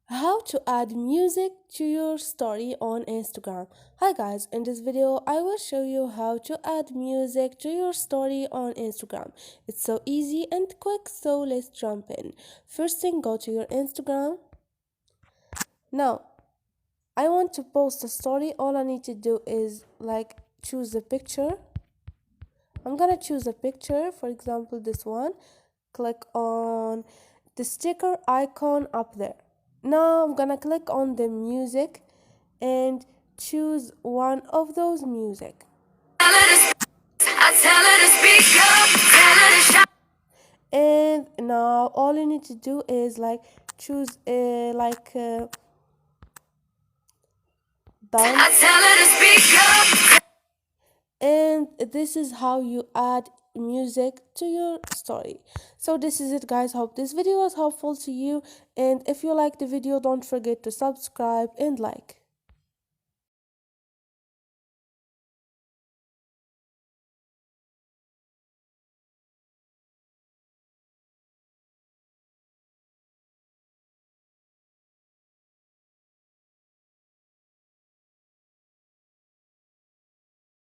How to add music to your story on Instagram. Hi guys, in this video I will show you how to add music to your story on Instagram. It's so easy and quick, so let's jump in. First thing, go to your Instagram. Now I want to post a story. All I need to do is choose a picture. I'm gonna choose a picture, for example this one. Click on the sticker icon up there. Now I'm gonna click on the music and choose one of those music. And now all you need to do is choose dance. And this is how you add music to your story. So this is it guys, hope this video was helpful to you, and if you like the video don't forget to subscribe and like.